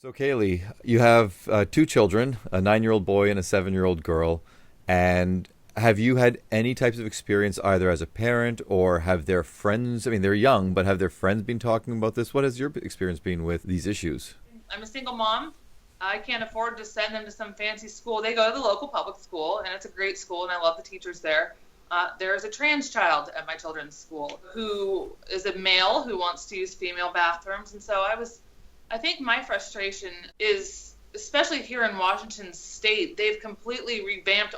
So, Kaylee, you have two children, a 9-year-old boy and a 7-year-old girl. And have you had any types of experience either as a parent or have their friends, I mean, they're young, but have their friends been talking about this? What has your experience been with these issues? I'm a single mom. I can't afford to send them to some fancy school. They go to the local public school, and it's a great school, and I love the teachers there. There's a trans child at my children's school who is a male who wants to use female bathrooms. And so I think my frustration is, especially here in Washington State, they've completely revamped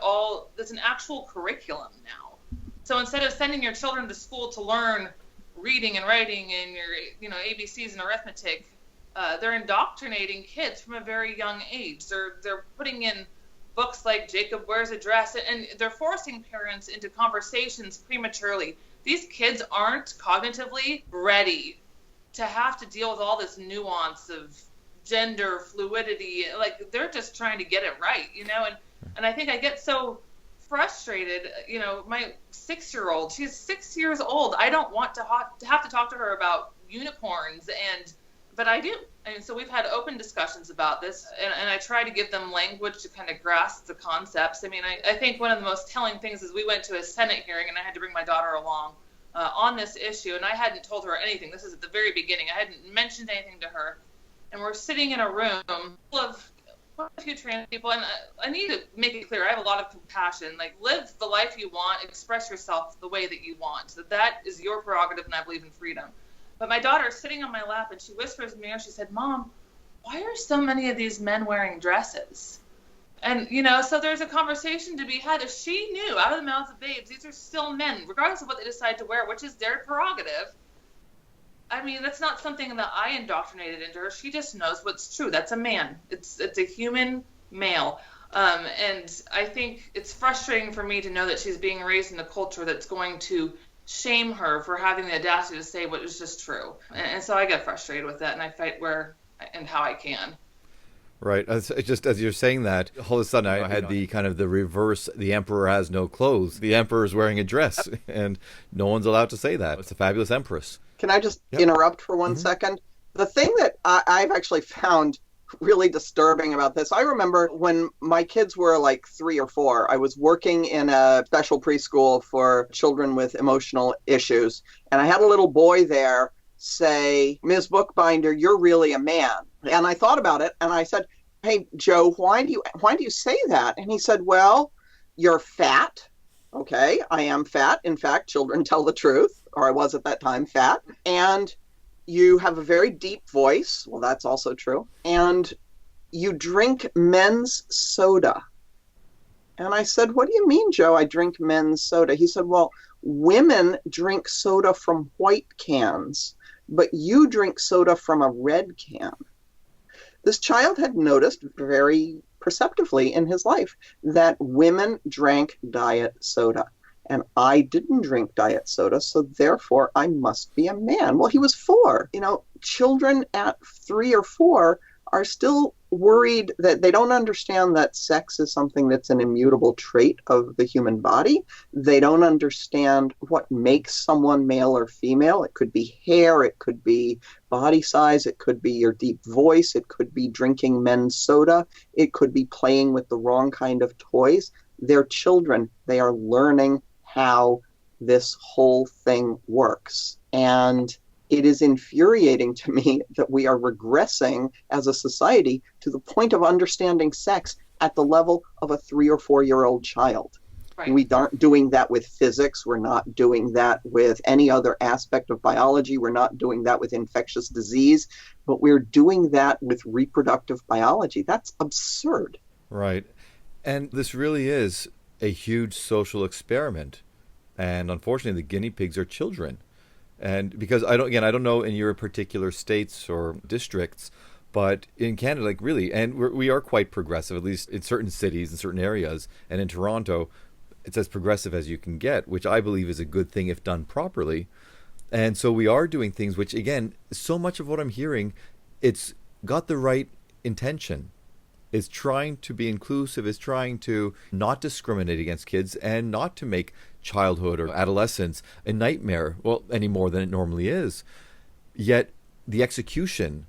there's an actual curriculum now. So instead of sending your children to school to learn reading and writing and your ABCs and arithmetic, they're indoctrinating kids from a very young age. They're putting in books like Jacob Wears a Dress, and they're forcing parents into conversations prematurely. These kids aren't cognitively ready to have to deal with all this nuance of gender fluidity. Like, they're just trying to get it right, and I think I get so frustrated. My 6-year-old, she's 6 years old. I don't want to have to talk to her about unicorns, but I do. And so we've had open discussions about this, and I try to give them language to kind of grasp the concepts. I mean, I think one of the most telling things is we went to a Senate hearing, and I had to bring my daughter along on this issue, and I hadn't told her anything. This is at the very beginning. I hadn't mentioned anything to her. And we're sitting in a room full of quite a few trans people, and I need to make it clear, I have a lot of compassion. Like, live the life you want, express yourself the way that you want. That is your prerogative, and I believe in freedom. But my daughter is sitting on my lap, and she whispers to me, and she said, "Mom, why are so many of these men wearing dresses?" And, so there's a conversation to be had. If she knew out of the mouths of babes, these are still men, regardless of what they decide to wear, which is their prerogative. I mean, that's not something that I indoctrinated into her. She just knows what's true. That's a man. It's a human male. And I think it's frustrating for me to know that she's being raised in a culture that's going to shame her for having the audacity to say what is just true. And so I get frustrated with that, and I fight where and how I can. Right. Just as you're saying that, all of a sudden I had the kind of the reverse, the emperor has no clothes. The emperor is wearing a dress, and no one's allowed to say that. It's a fabulous empress. Can I just interrupt for one second? The thing that I've actually found really disturbing about this, I remember when my kids were like 3 or 4, I was working in a special preschool for children with emotional issues. And I had a little boy there say, "Ms. Bookbinder, you're really a man." And I thought about it, and I said, "Hey, Joe, why do you say that?" And he said, "Well, you're fat." Okay, I am fat. In fact, children tell the truth, or I was at that time fat. And you have a very deep voice. Well, that's also true. And you drink men's soda. And I said, "What do you mean, Joe, I drink men's soda?" He said, "Well, women drink soda from white cans, but you drink soda from a red can." This child had noticed very perceptively in his life that women drank diet soda. And I didn't drink diet soda, so therefore I must be a man. Well, he was 4. Children at 3 or 4 are still worried that they don't understand that sex is something that's an immutable trait of the human body. They don't understand what makes someone male or female. It could be hair, it could be body size, it could be your deep voice, it could be drinking men's soda, it could be playing with the wrong kind of toys. They're children. They are learning how this whole thing works. And it is infuriating to me that we are regressing as a society to the point of understanding sex at the level of a 3 or 4-year-old child. Right. We aren't doing that with physics. We're not doing that with any other aspect of biology. We're not doing that with infectious disease, but we're doing that with reproductive biology. That's absurd. Right. And this really is a huge social experiment. And unfortunately, the guinea pigs are children. And because I don't know in your particular states or districts, but in Canada, like really, and we are quite progressive, at least in certain cities, in certain areas. And in Toronto, it's as progressive as you can get, which I believe is a good thing if done properly. And so we are doing things which, again, so much of what I'm hearing, it's got the right intention. Is trying to be inclusive, is trying to not discriminate against kids and not to make childhood or adolescence a nightmare, well, any more than it normally is. Yet the execution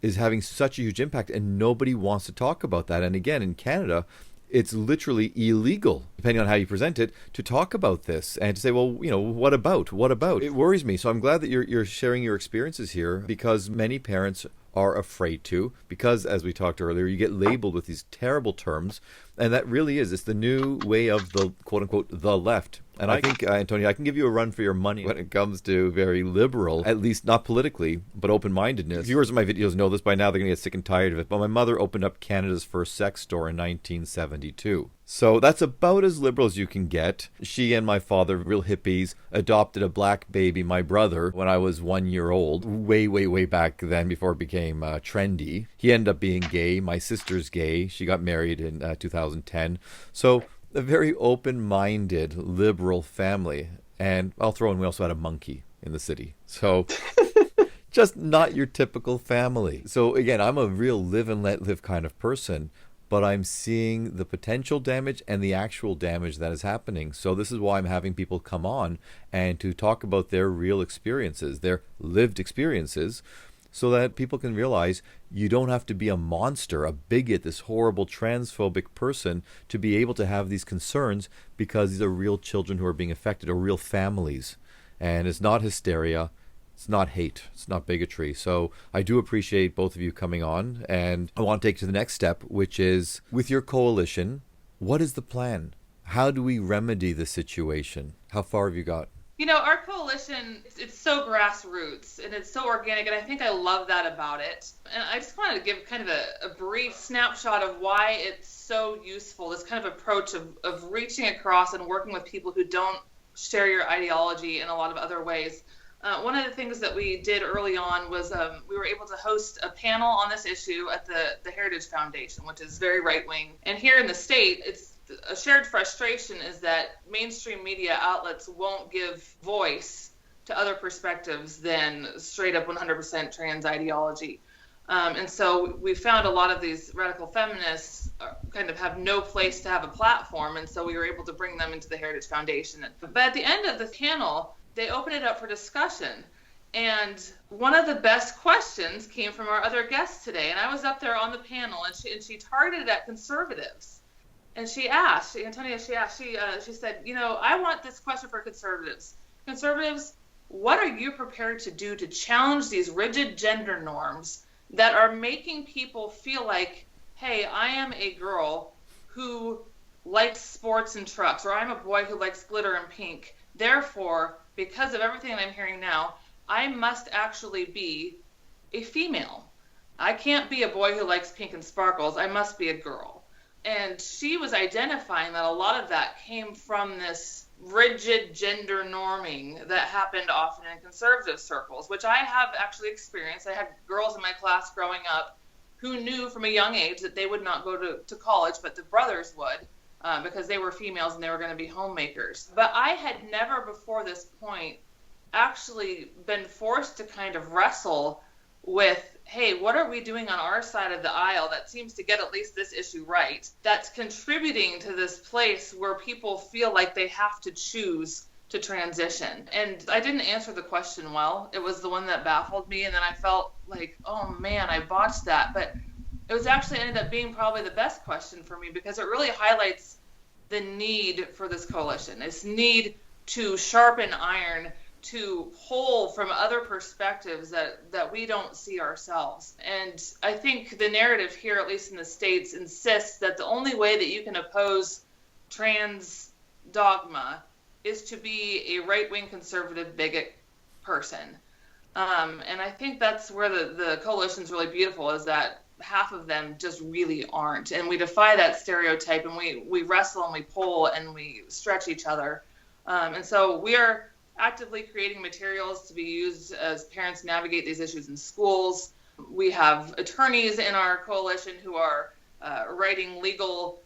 is having such a huge impact, and nobody wants to talk about that. And again, in Canada, it's literally illegal, depending on how you present it, to talk about this and to say, well, what about? What about? It worries me. So I'm glad that you're sharing your experiences here, because many parents are afraid to, because as we talked earlier, you get labeled with these terrible terms. And that really is, it's the new way of the quote unquote the left. And I think, Antonio, I can give you a run for your money when it comes to very liberal, at least not politically, but open-mindedness. Viewers of my videos know this by now. They're going to get sick and tired of it. But my mother opened up Canada's first sex store in 1972. So that's about as liberal as you can get. She and my father, real hippies, adopted a black baby, my brother, when I was 1 year old, way, way, way back then, before it became trendy. He ended up being gay. My sister's gay. She got married in 2010. So a very open-minded, liberal family. And I'll throw in, we also had a monkey in the city. So just not your typical family. So again, I'm a real live and let live kind of person, but I'm seeing the potential damage and the actual damage that is happening. So this is why I'm having people come on and to talk about their real experiences, their lived experiences, so that people can realize you don't have to be a monster, a bigot, this horrible transphobic person to be able to have these concerns, because these are real children who are being affected, or real families. And it's not hysteria, it's not hate, it's not bigotry. So I do appreciate both of you coming on, and I want to take to the next step, which is, with your coalition, what is the plan? How do we remedy the situation? How far have you got? Our coalition, it's so grassroots and it's so organic, and I think I love that about it. And I just wanted to give kind of a brief snapshot of why it's so useful, this kind of approach of reaching across and working with people who don't share your ideology in a lot of other ways. One of the things that we did early on was we were able to host a panel on this issue at the Heritage Foundation, which is very right-wing. And here in the state, it's a shared frustration is that mainstream media outlets won't give voice to other perspectives than straight up 100% trans ideology. And so we found a lot of these radical feminists kind of have no place to have a platform, and so we were able to bring them into the Heritage Foundation. But at the end of the panel, they opened it up for discussion. And one of the best questions came from our other guest today, and I was up there on the panel, and she targeted at conservatives. And she asked, Antonia, she said, I want this question for conservatives. Conservatives, what are you prepared to do to challenge these rigid gender norms that are making people feel like, hey, I am a girl who likes sports and trucks, or I'm a boy who likes glitter and pink. Therefore, because of everything that I'm hearing now, I must actually be a female. I can't be a boy who likes pink and sparkles. I must be a girl. And she was identifying that a lot of that came from this rigid gender norming that happened often in conservative circles, which I have actually experienced. I had girls in my class growing up who knew from a young age that they would not go to college, but the brothers would, because they were females and they were going to be homemakers. But I had never before this point actually been forced to kind of wrestle with, hey, what are we doing on our side of the aisle that seems to get at least this issue right, that's contributing to this place where people feel like they have to choose to transition? And I didn't answer the question well. It was the one that baffled me, and then I felt like, oh man, I botched that. But it was actually ended up being probably the best question for me, because it really highlights the need for this coalition, this need to sharpen iron, to pull from other perspectives that we don't see ourselves. And I think the narrative here, at least in the States, insists that the only way that you can oppose trans dogma is to be a right-wing conservative bigot person. And I think that's where the coalition's really beautiful, is that half of them just really aren't. And we defy that stereotype, and we wrestle and we pull and we stretch each other. And so we are actively creating materials to be used as parents navigate these issues in schools. We have attorneys in our coalition who are writing legal,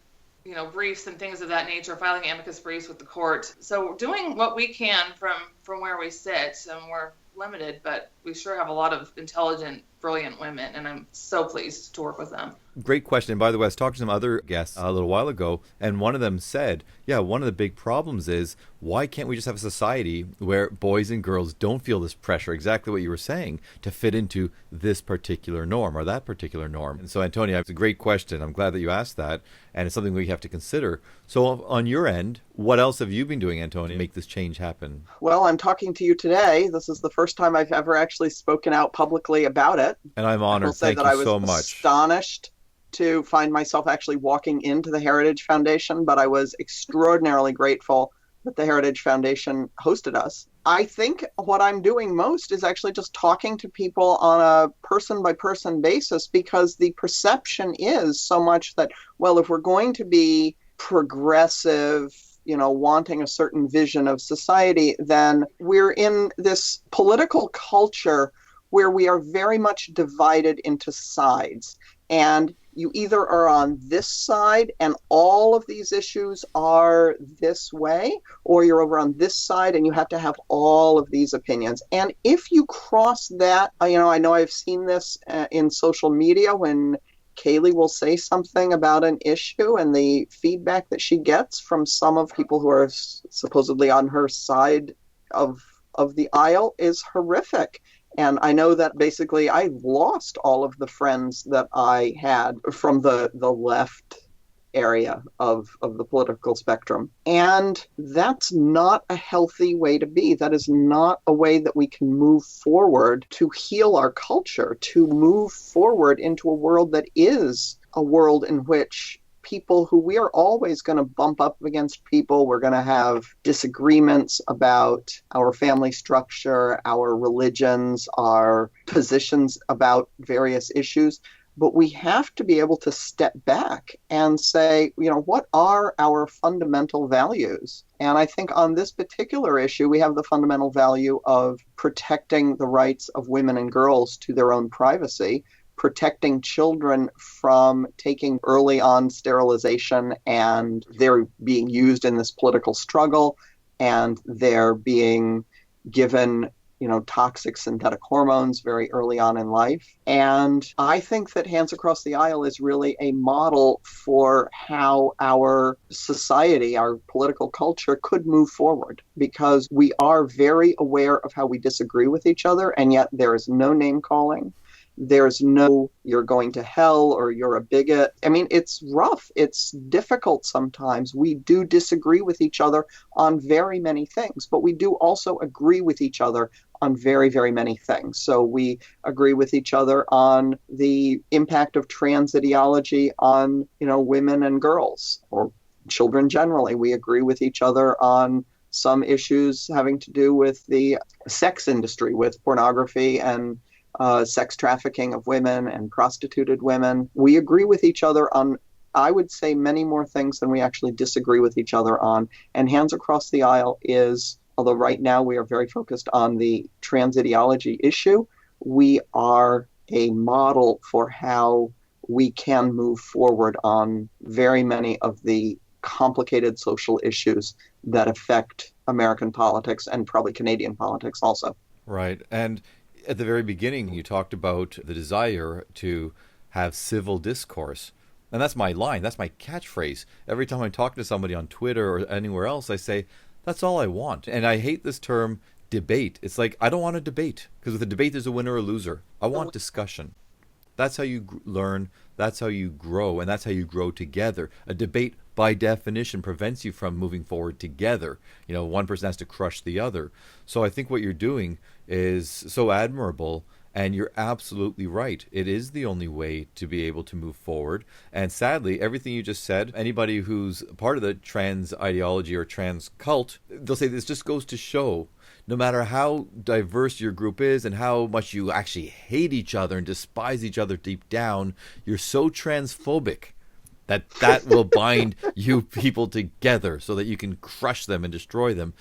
briefs and things of that nature, filing amicus briefs with the court. So we're doing what we can from where we sit, and we're limited, but we sure have a lot of intelligent, brilliant women, and I'm so pleased to work with them. Great question. And by the way, I was talking to some other guests a little while ago, and one of them said, yeah, one of the big problems is why can't we just have a society where boys and girls don't feel this pressure, exactly what you were saying, to fit into this particular norm or that particular norm? And so, Antonia, it's a great question. I'm glad that you asked that, and it's something we have to consider. So on your end, what else have you been doing, Antonia, to make this change happen? Well, I'm talking to you today. This is the first time I've ever actually spoken out publicly about it. And I'm honored. I will say Thank that you I was so much. astonished to find myself actually walking into the Heritage Foundation, but I was extraordinarily grateful that the Heritage Foundation hosted us. I think what I'm doing most is actually just talking to people on a person-by-person basis, because the perception is so much that, well, if we're going to be progressive, wanting a certain vision of society, then we're in this political culture where we are very much divided into sides. And you either are on this side and all of these issues are this way, or you're over on this side and you have to have all of these opinions. And if you cross that, I know I've seen this in social media when Kaylee will say something about an issue, and the feedback that she gets from some of people who are supposedly on her side of the aisle is horrific. And I know that basically I lost all of the friends that I had from the left area of the political spectrum. And that's not a healthy way to be. That is not a way that we can move forward to heal our culture, to move forward into a world that is a world in which people who we are always going to bump up against people. We're going to have disagreements about our family structure, our religions, our positions about various issues. But we have to be able to step back and say, what are our fundamental values? And I think on this particular issue, we have the fundamental value of protecting the rights of women and girls to their own privacy, protecting children from taking early on sterilization, and they're being used in this political struggle, and they're being given toxic synthetic hormones very early on in life. And I think that Hands Across the Aisle is really a model for how our society, our political culture could move forward, because we are very aware of how we disagree with each other, and yet there is no name calling. There's no, you're going to hell or you're a bigot. I mean, it's rough. It's difficult sometimes. We do disagree with each other on very many things, but we do also agree with each other on very, very many things. So we agree with each other on the impact of trans ideology on, women and girls or children generally. We agree with each other on some issues having to do with the sex industry, with pornography and sex trafficking of women and prostituted women. We agree with each other on, I would say, many more things than we actually disagree with each other on. And Hands Across the Aisle is, although right now we are very focused on the trans ideology issue, we are a model for how we can move forward on very many of the complicated social issues that affect American politics and probably Canadian politics also. Right. And at the very beginning, you talked about the desire to have civil discourse. And that's my line. That's my catchphrase. Every time I'm talking to somebody on Twitter or anywhere else, I say, that's all I want. And I hate this term debate. It's like, I don't want to debate, because with a debate, there's a winner or loser. I want discussion. That's how you learn. That's how you grow. And that's how you grow together. A debate, by definition, prevents you from moving forward together. One person has to crush the other. So I think what you're doing is so admirable, and you're absolutely right. It is the only way to be able to move forward. And sadly, everything you just said, anybody who's part of the trans ideology or trans cult, they'll say this just goes to show, no matter how diverse your group is and how much you actually hate each other and despise each other deep down, you're so transphobic that will bind you people together so that you can crush them and destroy them.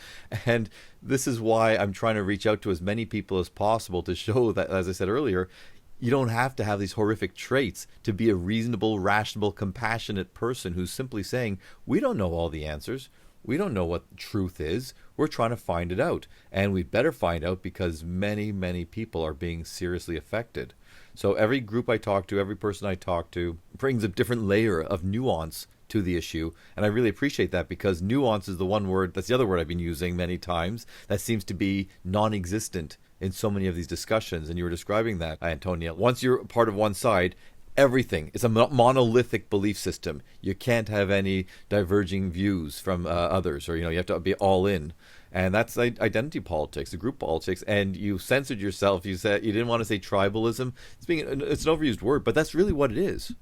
And this is why I'm trying to reach out to as many people as possible to show that, as I said earlier, you don't have to have these horrific traits to be a reasonable, rational, compassionate person who's simply saying, we don't know all the answers. We don't know what truth is. We're trying to find it out. And we better find out, because many, many people are being seriously affected. So every group I talk to, every person I talk to brings a different layer of nuance to the issue. And I really appreciate that, because nuance is the one word, that's the other word I've been using many times, that seems to be non-existent in so many of these discussions. And you were describing that, Antonia. Once you're part of one side, everything is a monolithic belief system. You can't have any diverging views from others, or you have to be all in. And that's identity politics, the group politics. And you censored yourself. You said you didn't want to say tribalism. It's an overused word, but that's really what it is.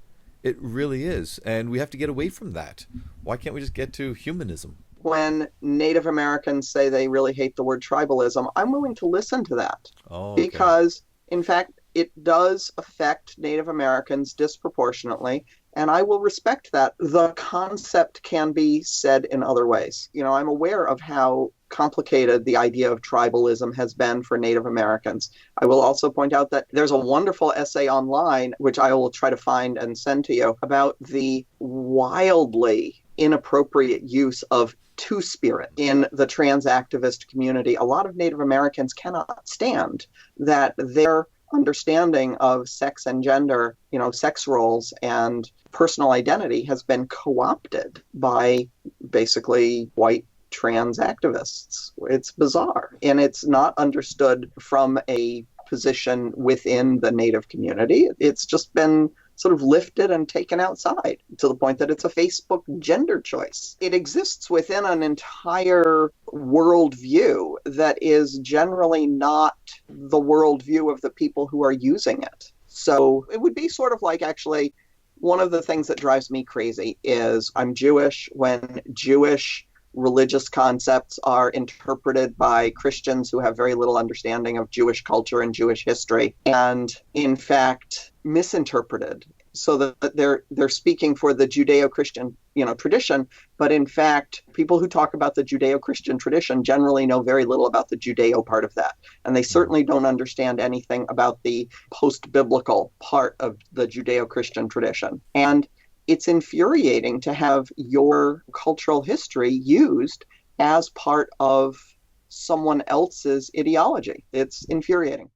It really is. And we have to get away from that. Why can't we just get to humanism? When Native Americans say they really hate the word tribalism, I'm willing to listen to that. Oh, okay. Because, in fact, it does affect Native Americans disproportionately, and I will respect that. The concept can be said in other ways. I'm aware of how complicated the idea of tribalism has been for Native Americans. I will also point out that there's a wonderful essay online, which I will try to find and send to you, about the wildly inappropriate use of two-spirit in the trans activist community. A lot of Native Americans cannot stand that their understanding of sex and gender, sex roles and personal identity has been co-opted by basically white trans activists. It's bizarre, and it's not understood from a position within the Native community. It's just been sort of lifted and taken outside to the point that it's a Facebook gender choice. It exists within an entire worldview that is generally not the worldview of the people who are using it. So it would be sort of like, actually, one of the things that drives me crazy is I'm Jewish. When Jewish religious concepts are interpreted by Christians who have very little understanding of Jewish culture and Jewish history, and in fact misinterpreted, so that they're speaking for the Judeo-Christian tradition, but in fact people who talk about the Judeo-Christian tradition generally know very little about the Judeo part of that, and they certainly don't understand anything about the post-biblical part of the Judeo-Christian tradition. And it's infuriating to have your cultural history used as part of someone else's ideology. It's infuriating.